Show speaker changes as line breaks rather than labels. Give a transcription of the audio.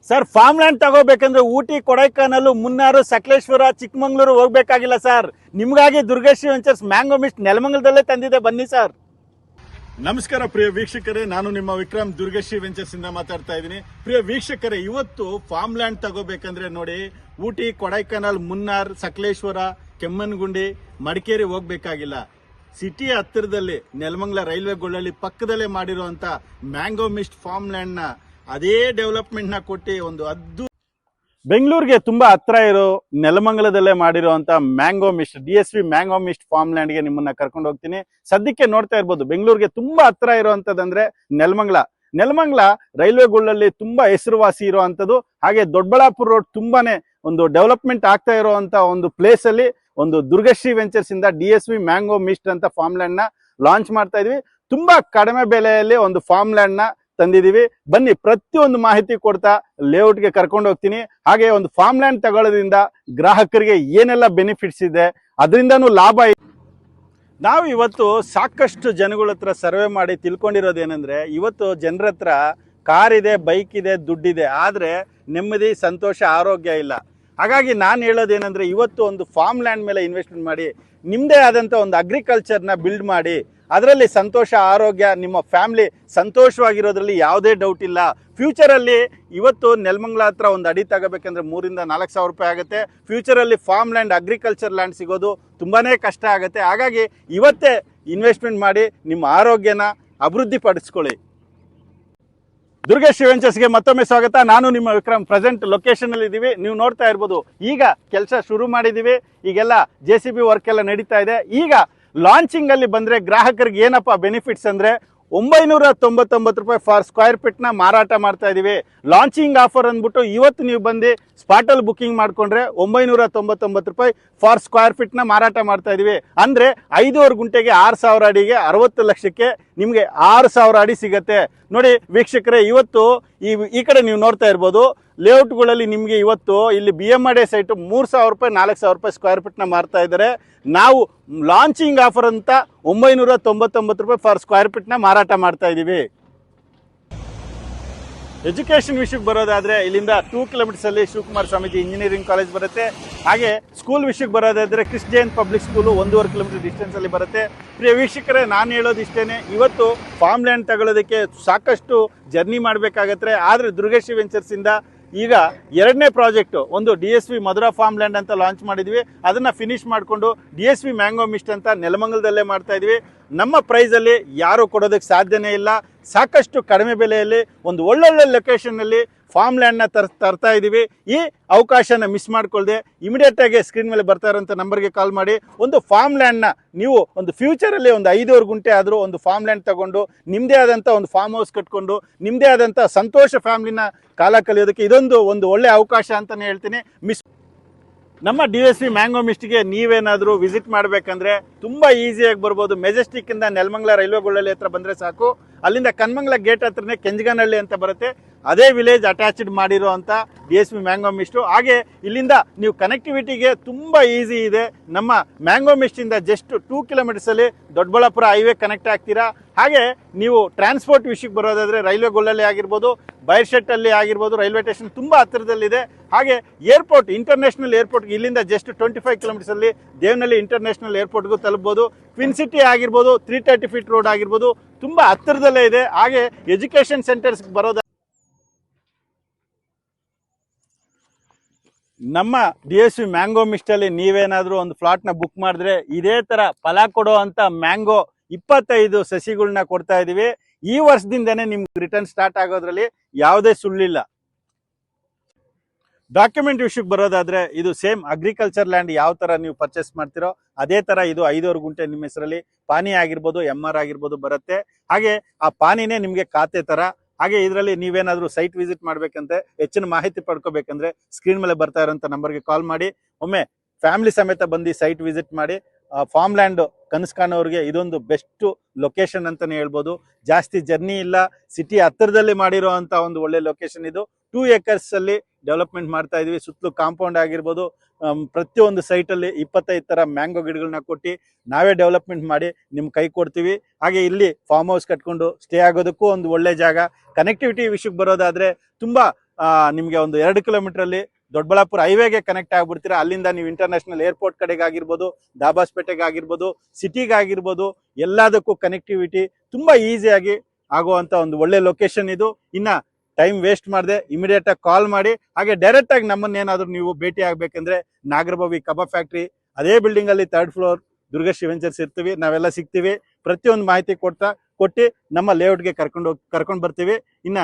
Sir farm land ತಗೋಬೇಕಂದ್ರೆ ಊಟಿ, ಕೊಡೈಕನಾಲ್, ಮುನ್ನಾರು, ಸಕಲೇಶ್ವರ, ಚಿಕ್ಕಮಂಗ್ಳೂರು ಹೋಗ್ಬೇಕಾಗಿಲ್ಲ sir. ನಿಮ್ಗಾಗಿ ದುರ್ಗಶ್ರೀ ವೆಂಚರ್ಸ್ ಮ್ಯಾಂಗೋ ಮಿಸ್ಟ್ ನೆಲಮಂಗಲದಲ್ಲೇ ತಂದಿದೆ, ಬನ್ನಿ ಸರ್. ನಮಸ್ಕಾರ ಪ್ರಿಯ ವೀಕ್ಷಕರೇ, ನಾನು ನಿಮ್ಮ ವಿಕ್ರಮ್ ದುರ್ಗಶ್ರೀ ವೆಂಚರ್ಸ್ ಇಂದ ಮಾತಾಡ್ತಾ ಇದ್ದೀನಿ. ಪ್ರಿಯ ವೀಕ್ಷಕರೇ, ಇವತ್ತು ಫಾರ್ಮ್ ಲ್ಯಾಂಡ್ ತಗೋಬೇಕಂದ್ರೆ ನೋಡಿ, ಊಟಿ, ಕೊಡೈಕನಾಲ್, ಮುನ್ನಾರ್, ಸಕಲೇಶ್ವರ, ಕೆಮ್ಮನ್ಗುಂಡಿ, ಮಡಿಕೇರಿ ಹೋಗ್ಬೇಕಾಗಿಲ್ಲ. ಸಿಟಿ ಹತ್ತಿರದಲ್ಲಿ ನೆಲಮಂಗಲ ರೈಲ್ವೆ ಗೊಳ್ಳಳ್ಳಿ ಪಕ್ಕದಲ್ಲೇ ಮಾಡಿರುವಂತ ಮ್ಯಾಂಗೋ ಮಿಸ್ಟ್ ಫಾರ್ಮ್ ಲ್ಯಾಂಡ್ ನ ಅದೇ ಡೆವಲಪ್ಮೆಂಟ್ ನ ಕೊಟ್ಟು ಒಂದು ಬೆಂಗಳೂರಿಗೆ ತುಂಬಾ ಹತ್ರ ಇರೋ ನೆಲಮಂಗಲದಲ್ಲೇ ಮಾಡಿರುವಂತ mango mist DSV mango mist farm land ಗೆ ನಿಮ್ಮನ್ನ ಕರ್ಕೊಂಡು ಹೋಗ್ತೀನಿ. ಸದ್ಯಕ್ಕೆ ನೋಡ್ತಾ ಇರ್ಬೋದು, ಬೆಂಗಳೂರಿಗೆ ತುಂಬಾ ಹತ್ರ ಇರುವಂತದಂದ್ರೆ ನೆಲಮಂಗಲ ರೈಲ್ವೆ ಗೊಳ್ಳಲ್ಲಿ ತುಂಬಾ ಹೆಸರುವಾಸಿ ಇರುವಂತದ್ದು. ಹಾಗೆ ದೊಡ್ಡಬಳ್ಳಾಪುರ ರೋಡ್ ತುಂಬಾನೇ ಒಂದು ಡೆವಲಪ್ಮೆಂಟ್ ಆಗ್ತಾ ಇರುವಂತ ಒಂದು ಪ್ಲೇಸ್ ಅಲ್ಲಿ ಒಂದು ದುರ್ಗಶ್ರೀ ವೆಂಚರ್ಸ್ ಇಂದ DSV ಮ್ಯಾಂಗೋ ಮಿಸ್ಟ್ ಅಂತ ಫಾರ್ಮ್ ಲ್ಯಾಂಡ್ ನ ಲಾಂಚ್ ಮಾಡ್ತಾ ಇದೀವಿ. ತುಂಬಾ ಕಡಿಮೆ ಬೆಲೆಯಲ್ಲಿ ಒಂದು ಫಾರ್ಮ್ ಲ್ಯಾಂಡ್ ನ ತಂದಿದೀವಿ. ಬನ್ನಿ, ಪ್ರತಿಯೊಂದು ಮಾಹಿತಿ ಕೊಡ್ತಾ ಲೇಔಟ್ಗೆ ಕರ್ಕೊಂಡು ಹೋಗ್ತೀನಿ. ಹಾಗೆ ಒಂದು ಫಾರ್ಮ್ ಲ್ಯಾಂಡ್ ತಗೊಳ್ಳೋದ್ರಿಂದ ಗ್ರಾಹಕರಿಗೆ ಏನೆಲ್ಲ ಬೆನಿಫಿಟ್ಸ್ ಇದೆ, ಅದರಿಂದನೂ ಲಾಭ ಇದೆ. ನಾವು ಇವತ್ತು ಸಾಕಷ್ಟು ಜನಗಳ ಹತ್ರ ಸರ್ವೆ ಮಾಡಿ ತಿಳ್ಕೊಂಡಿರೋದೇನೆಂದ್ರೆ, ಇವತ್ತು ಜನರ ಹತ್ರ ಕಾರ್ ಇದೆ, ಬೈಕ್ ಇದೆ, ದುಡ್ಡಿದೆ, ಆದ್ರೆ ನೆಮ್ಮದಿ, ಸಂತೋಷ, ಆರೋಗ್ಯ ಇಲ್ಲ. ಹಾಗಾಗಿ ನಾನು ಹೇಳೋದೇನೆಂದ್ರೆ, ಇವತ್ತು ಒಂದು ಫಾರ್ಮ್ ಲ್ಯಾಂಡ್ ಮೇಲೆ ಇನ್ವೆಸ್ಟ್ಮೆಂಟ್ ಮಾಡಿ ನಿಮ್ಮದೇ ಆದಂಥ ಒಂದು ಅಗ್ರಿಕಲ್ಚರ್ನ ಬಿಲ್ಡ್ ಮಾಡಿ ಅದರಲ್ಲಿ ಸಂತೋಷ, ಆರೋಗ್ಯ, ನಿಮ್ಮ ಫ್ಯಾಮಿಲಿ ಸಂತೋಷವಾಗಿರೋದ್ರಲ್ಲಿ ಯಾವುದೇ ಡೌಟ್ ಇಲ್ಲ. ಫ್ಯೂಚರಲ್ಲಿ ಇವತ್ತು ನೆಲಮಂಗಲ ಹತ್ರ ಒಂದು ಅಡಿ ತಗೋಬೇಕಂದ್ರೆ 3,000 to 4,000 ರೂಪಾಯಿ ಆಗುತ್ತೆ. ಫ್ಯೂಚರಲ್ಲಿ ಫಾರ್ಮ್ ಲ್ಯಾಂಡ್, ಅಗ್ರಿಕಲ್ಚರ್ ಲ್ಯಾಂಡ್ ಸಿಗೋದು ತುಂಬಾನೇ ಕಷ್ಟ ಆಗುತ್ತೆ. ಹಾಗಾಗಿ ಇವತ್ತೇ ಇನ್ವೆಸ್ಟ್ಮೆಂಟ್ ಮಾಡಿ ನಿಮ್ಮ ಆರೋಗ್ಯನ ಅಭಿವೃದ್ಧಿ ಪಡಿಸ್ಕೊಳ್ಳಿ. ದುರ್ಗಶ್ರೀ ವೆಂಚರ್ಸ್ಗೆ ಮತ್ತೊಮ್ಮೆ ಸ್ವಾಗತ. ನಾನು ನಿಮ್ಮ ವಿಕ್ರಮ್. ಪ್ರೆಸೆಂಟ್ ಲೊಕೇಶನ್ ಅಲ್ಲಿ ಇದ್ದೀವಿ. ನೀವು ನೋಡ್ತಾ ಇರ್ಬೋದು, ಈಗ ಕೆಲಸ ಶುರು ಮಾಡಿದೀವಿ. ಈಗೆಲ್ಲ JCB ವರ್ಕ್ ಎಲ್ಲ ನಡೀತಾ ಇದೆ. ಈಗ ಲಾಂಚಿಂಗ್ ಅಲ್ಲಿ ಬಂದ್ರೆ ಗ್ರಾಹಕರಿಗೆ ಏನಪ್ಪಾ ಬೆನಿಫಿಟ್ಸ್ ಅಂದ್ರೆ, 999 ರೂಪಾಯಿ ಫಾರ್ ಸ್ಕ್ವೇರ್ ಫೀಟ್ ನ ಮಾರಾಟ ಮಾಡ್ತಾ ಇದೀವಿ. ಲಾಂಚಿಂಗ್ ಆಫರ್ ಅಂದ್ಬಿಟ್ಟು ಇವತ್ತು ನೀವು ಬಂದು ಸ್ಪಾಟ್ ಅಲ್ಲಿ ಬುಕಿಂಗ್ ಮಾಡ್ಕೊಂಡ್ರೆ 999 ರೂಪಾಯಿ ಫಾರ್ ಸ್ಕ್ವೇರ್ ಫೀಟ್ ನ ಮಾರಾಟ ಮಾಡ್ತಾ ಇದೀವಿ. ಅಂದ್ರೆ 5.5 ಗುಂಟೆಗೆ 6,000 ಅಡಿಗೆ 60 ಲಕ್ಷಕ್ಕೆ ನಿಮ್ಗೆ 6,000 ಅಡಿ ಸಿಗತ್ತೆ. ನೋಡಿ ವೀಕ್ಷಕರೇ, ಇವತ್ತು ಈ ಕಡೆ ನೀವು ನೋಡ್ತಾ ಇರ್ಬೋದು, ಲೇಔಟ್ಗಳಲ್ಲಿ ನಿಮ್ಗೆ ಇವತ್ತು ಇಲ್ಲಿ BMRDA ಸೈಟ್ 3,000 ರೂಪಾಯಿ 4,000 ರೂಪಾಯಿ ಸ್ಕ್ವೇರ್ ಫೀಟ್ ನ ಮಾರ್ತಾ ಇದ್ದಾರೆ. ನಾವು ಲಾಂಚಿಂಗ್ ಆಫರ್ ಅಂತ 999 ರೂಪಾಯಿ ಫಾರ್ ಸ್ಕ್ವೇರ್ ಫೀಟ್ ನ ಮಾರಾಟ ಮಾಡ್ತಾ ಇದೀವಿ. ಎಜುಕೇಶನ್ ವಿಷಯಕ್ಕೆ ಬರೋದಾದ್ರೆ, ಇಲ್ಲಿಂದ 2 ಕಿಲೋಮೀಟರ್ಸ್ ಅಲ್ಲಿ ಶಿವಕುಮಾರ ಸ್ವಾಮೀಜಿ ಇಂಜಿನಿಯರಿಂಗ್ ಕಾಲೇಜ್ ಬರುತ್ತೆ. ಹಾಗೆ ಸ್ಕೂಲ್ ವಿಷಯಕ್ಕೆ ಬರೋದಾದ್ರೆ Kris Jain public school 1.5 kilometre distance ಅಲ್ಲಿ ಬರುತ್ತೆ. ಪ್ರಿಯ ವೀಕ್ಷಕರೇ, ನಾನು ಹೇಳೋದಿಷ್ಟೇನೆ, ಇವತ್ತು ಫಾರ್ಮ್ ಲ್ಯಾಂಡ್ ತಗೊಳ್ಳೋದಕ್ಕೆ ಸಾಕಷ್ಟು ಜರ್ನಿ ಮಾಡಬೇಕಾಗತ್ತೆ. ಆದ್ರೆ ದುರ್ಗಶ್ರೀ ವೆಂಚರ್ಸ್ ಇಂದ ಈಗ 2ನೇ ಪ್ರಾಜೆಕ್ಟ್, ಒಂದು DSV ಮಧುರಾ ಫಾರ್ಮ್ ಲ್ಯಾಂಡ್ ಅಂತ ಲಾಂಚ್ ಮಾಡಿದ್ವಿ. ಅದನ್ನ ಫಿನಿಶ್ ಮಾಡಿಕೊಂಡು DSV ಮ್ಯಾಂಗೋ ಮಿಸ್ಟ್ ಅಂತ ನೆಲಮಂಗಲದಲ್ಲೇ ಮಾಡ್ತಾ ಇದೀವಿ. ನಮ್ಮ ಪ್ರೈಸ್ ಅಲ್ಲಿ ಯಾರು ಕೊಡೋದಕ್ಕೆ ಸಾಧ್ಯನೇ ಇಲ್ಲ. ಸಾಕಷ್ಟು ಕಡಿಮೆ ಬೆಲೆಯಲ್ಲಿ ಒಂದು ಒಳ್ಳೊಳ್ಳೆ ಲೊಕೇಶನ್ ಅಲ್ಲಿ ಫಾರ್ಮ್ ಲ್ಯಾಂಡ್ ನ ತರ್ತಾ ಇದೀವಿ. ಈ ಅವಕಾಶನ ಮಿಸ್ ಮಾಡ್ಕೊಳ್ದೆ ಇಮಿಡಿಯೇಟ್ ಆಗಿ ಸ್ಕ್ರೀನ್ ಮೇಲೆ ಬರ್ತಾ ಇರೋಂಥ ನಂಬರ್ಗೆ ಕಾಲ್ ಮಾಡಿ ಒಂದು ಫಾರ್ಮ್ ಲ್ಯಾಂಡ್ ನ ನೀವು ಒಂದು ಫ್ಯೂಚರ್ ಅಲ್ಲಿ ಒಂದು 5.5 ಗುಂಟೆ ಆದ್ರೂ ಒಂದು ಫಾರ್ಮ್ ಲ್ಯಾಂಡ್ ತಗೊಂಡು ನಿಮ್ದೇ ಆದಂತ ಒಂದು ಫಾರ್ಮ್ ಹೌಸ್ ಕಟ್ಕೊಂಡು ನಿಮ್ದೇ ಆದಂತ ಸಂತೋಷ ಫ್ಯಾಮಿಲಿನ ಕಾಲ ಕಲಿಯೋದಕ್ಕೆ ಇದೊಂದು ಒಳ್ಳೆ ಅವಕಾಶ ಅಂತಾನೆ ಹೇಳ್ತೀನಿ. ನಮ್ಮ DSV ಮ್ಯಾಂಗೋ ಮಿಸ್ಟ್ಗೆ ನೀವೇನಾದರೂ ವಿಸಿಟ್ ಮಾಡಬೇಕಂದ್ರೆ ತುಂಬಾ ಈಸಿಯಾಗಿ ಬರ್ಬೋದು. ಮೆಜೆಸ್ಟಿಕ್ ಇಂದ ನೆಲಮಂಗಲ ರೈಲ್ವೆ ಗೊಳ್ಳಳ್ಳಿ ಹತ್ರ ಬಂದ್ರೆ ಸಾಕು. ಅಲ್ಲಿಂದ ಕನ್ಮಂಗಲ ಗೇಟ್ ಹತ್ರನೇ ಕೆಂಜಗನಹಳ್ಳಿ ಅಂತ ಬರುತ್ತೆ. ಅದೇ ವಿಲೇಜ್ ಅಟ್ಯಾಚ್ಡ್ ಮಾಡಿರೋ ಅಂತ DSV ಮ್ಯಾಂಗೋ ಮಿಸ್ಟ್. ಹಾಗೆ ಇಲ್ಲಿಂದ ನೀವು ಕನೆಕ್ಟಿವಿಟಿಗೆ ತುಂಬಾ ಈಸಿ ಇದೆ. ನಮ್ಮ ಮ್ಯಾಂಗೋ ಮಿಸ್ಟ್ ಇಂದ ಜಸ್ಟ್ 2 ಕಿಲೋಮೀಟರ್ಸ್ ಅಲ್ಲಿ ದೊಡ್ಡಬಳ್ಳಾಪುರ ಹೈವೇ ಕನೆಕ್ಟ್ ಆಗ್ತೀರಾ. ಹಾಗೆ ನೀವು ಟ್ರಾನ್ಸ್ಪೋರ್ಟ್ ವಿಷಯಕ್ಕೆ ಬರೋದಾದ್ರೆ ರೈಲ್ವೆ ಗೊಳ್ಳಳ್ಳಿ ಆಗಿರ್ಬೋದು, ಬೈರ್ಶೆಟ್ ಅಲ್ಲಿ ಆಗಿರ್ಬೋದು, ರೈಲ್ವೆ ಸ್ಟೇಷನ್ ತುಂಬಾ ಹತ್ತಿರದಲ್ಲಿದೆ. ಹಾಗೆ ಏರ್ಪೋರ್ಟ್, ಇಂಟರ್ನ್ಯಾಷನಲ್ ಏರ್ಪೋರ್ಟ್ ಇಲ್ಲಿಂದ ಜಸ್ಟ್ 25 ಕಿಲೋಮೀಟರ್ಸ್ ಅಲ್ಲಿ ದೇವನಹಳ್ಳಿ ಇಂಟರ್ನ್ಯಾಷನಲ್ ಏರ್ಪೋರ್ಟ್ಗೂ ತಲುಪಬಹುದು. ಟ್ವಿನ್ ಸಿಟಿ ಆಗಿರ್ಬೋದು, 330 ಫೀಟ್ ರೋಡ್ ಆಗಿರ್ಬೋದು, ತುಂಬಾ ಹತ್ತಿರದಲ್ಲೇ ಇದೆ. ಹಾಗೆ ಎಜುಕೇಶನ್ ಸೆಂಟರ್ಸ್ ಬರೋದ ನಮ್ಮ DSV ಮ್ಯಾಂಗೋ ಮಿಸ್ಟ್ ಅಲ್ಲಿ ನೀವೇನಾದ್ರೂ ಒಂದು ಫ್ಲಾಟ್ ನ ಬುಕ್ ಮಾಡಿದ್ರೆ ಇದೇ ತರ ಫಲ ಕೊಡೋ ಅಂತ ಮ್ಯಾಂಗೋ 25 ಸಸಿಗಳನ್ನ ಕೊಡ್ತಾ ಇದೀವಿ. ಈ ವರ್ಷದಿಂದನೇ ನಿಮ್ಗೆ ರಿಟರ್ನ್ ಸ್ಟಾರ್ಟ್ ಆಗೋದ್ರಲ್ಲಿ ಯಾವುದೇ ಸುಳ್ಳಿಲ್ಲ. ಡಾಕ್ಯುಮೆಂಟ್ ವಿಷಯಕ್ಕೆ ಬರೋದಾದ್ರೆ, ಇದು ಸೇಮ್ ಅಗ್ರಿಕಲ್ಚರ್ ಲ್ಯಾಂಡ್ ಯಾವ ತರ ನೀವು ಪರ್ಚೇಸ್ ಮಾಡ್ತಿರೋ ಅದೇ ತರ ಇದು 5.5 ಗುಂಟೆ ನಿಮ್ಮ ಹೆಸರಲ್ಲಿ ಪಾನಿ ಆಗಿರ್ಬೋದು, MR ಆಗಿರ್ಬೋದು ಬರುತ್ತೆ. ಹಾಗೆ ಆ ಪಾನಿನೇ ನಿಮ್ಗೆ ಖಾತೆ ತರ. ಹಾಗೆ ಇದರಲ್ಲಿ ನೀವೇನಾದ್ರೂ ಸೈಟ್ ವಿಸಿಟ್ ಮಾಡ್ಬೇಕಂದ್ರೆ, ಹೆಚ್ಚಿನ ಮಾಹಿತಿ ಪಡ್ಕೋಬೇಕಂದ್ರೆ ಸ್ಕ್ರೀನ್ ಮೇಲೆ ಬರ್ತಾ ಇರೋಂಥ ನಂಬರ್ಗೆ ಕಾಲ್ ಮಾಡಿ ಒಮ್ಮೆ ಫ್ಯಾಮಿಲಿ ಸಮೇತ ಬಂದು ಸೈಟ್ ವಿಸಿಟ್ ಮಾಡಿ. ಫಾರ್ಮ್ ಲ್ಯಾಂಡ್ ಕನಸು ಕಾಣೋರಿಗೆ ಇದೊಂದು ಬೆಸ್ಟ್ ಲೊಕೇಶನ್ ಅಂತಾನೆ ಹೇಳ್ಬೋದು. ಜಾಸ್ತಿ ಜರ್ನಿ ಇಲ್ಲ, ಸಿಟಿ ಹತ್ತಿರದಲ್ಲಿ ಮಾಡಿರೋ ಅಂತ ಒಂದು ಒಳ್ಳೆ ಲೊಕೇಶನ್ ಇದು. 2 acres ಅಲ್ಲಿ ಡೆವಲಪ್ಮೆಂಟ್ ಮಾಡ್ತಾ ಇದೀವಿ. ಸುತ್ತಲೂ ಕಾಂಪೌಂಡ್ ಆಗಿರ್ಬೋದು, ಪ್ರತಿಯೊಂದು ಸೈಟ್ ಅಲ್ಲಿ 25 ತರ ಮ್ಯಾಂಗೋ ಗಿಡಗಳನ್ನ ಕೊಟ್ಟು ನಾವೇ ಡೆವಲಪ್ಮೆಂಟ್ ಮಾಡಿ ನಿಮ್ ಕೈ ಕೊಡ್ತೀವಿ. ಹಾಗೆ ಇಲ್ಲಿ ಫಾರ್ಮ್ ಹೌಸ್ ಕಟ್ಕೊಂಡು ಸ್ಟೇ ಆಗೋದಕ್ಕೂ ಒಂದು ಒಳ್ಳೆ ಜಾಗ. ಕನೆಕ್ಟಿವಿಟಿ ವಿಷಯಕ್ಕೆ ಬರೋದಾದ್ರೆ ತುಂಬಾ ನಿಮಗೆ ಒಂದು 2 ಕಿಲೋಮೀಟರ್ ದೊಡ್ಡಬಳ್ಳಾಪುರ ಹೈವೇಗೆ ಕನೆಕ್ಟ್ ಆಗ್ಬಿಡ್ತೀರಾ. ಅಲ್ಲಿಂದ ನೀವು ಇಂಟರ್ನ್ಯಾಷನಲ್ ಏರ್ಪೋರ್ಟ್ ಕಡೆಗೆ ಆಗಿರ್ಬೋದು, ದಾಬಾಸ್ಪೇಟೆಗೆ ಆಗಿರ್ಬೋದು, ಸಿಟಿಗೆ ಆಗಿರ್ಬೋದು, ಎಲ್ಲದಕ್ಕೂ ಕನೆಕ್ಟಿವಿಟಿ ತುಂಬಾ ಈಸಿಯಾಗಿ ಆಗುವಂತ ಒಂದು ಒಳ್ಳೆ ಲೊಕೇಶನ್ ಇದು. ಇನ್ನ ಟೈಮ್ ವೇಸ್ಟ್ ಮಾಡದೆ ಇಮಿಡಿಯೇಟ್ ಆಗಿ ಕಾಲ್ ಮಾಡಿ. ಹಾಗೆ ಡೈರೆಕ್ಟ್ ಆಗಿ ನಮ್ಮನ್ನೇನಾದ್ರೂ ನೀವು ಭೇಟಿ ಆಗ್ಬೇಕಂದ್ರೆ ನಾಗರಬಾವಿ ಕಬಾಬ್ ಫ್ಯಾಕ್ಟ್ರಿ ಅದೇ ಬಿಲ್ಡಿಂಗ್ ಅಲ್ಲಿ 3rd ಫ್ಲೋರ್ ದುರ್ಗಶ್ರೀ ವೆಂಚರ್ಸ್ ಇರ್ತೀವಿ. ನಾವೆಲ್ಲ ಸಿಗ್ತೀವಿ. ಪ್ರತಿಯೊಂದು ಮಾಹಿತಿ ಕೊಟ್ಟು ನಮ್ಮ ಲೇಔಟ್ಗೆ ಕರ್ಕೊಂಡು ಬರ್ತೀವಿ. ಇನ್ನ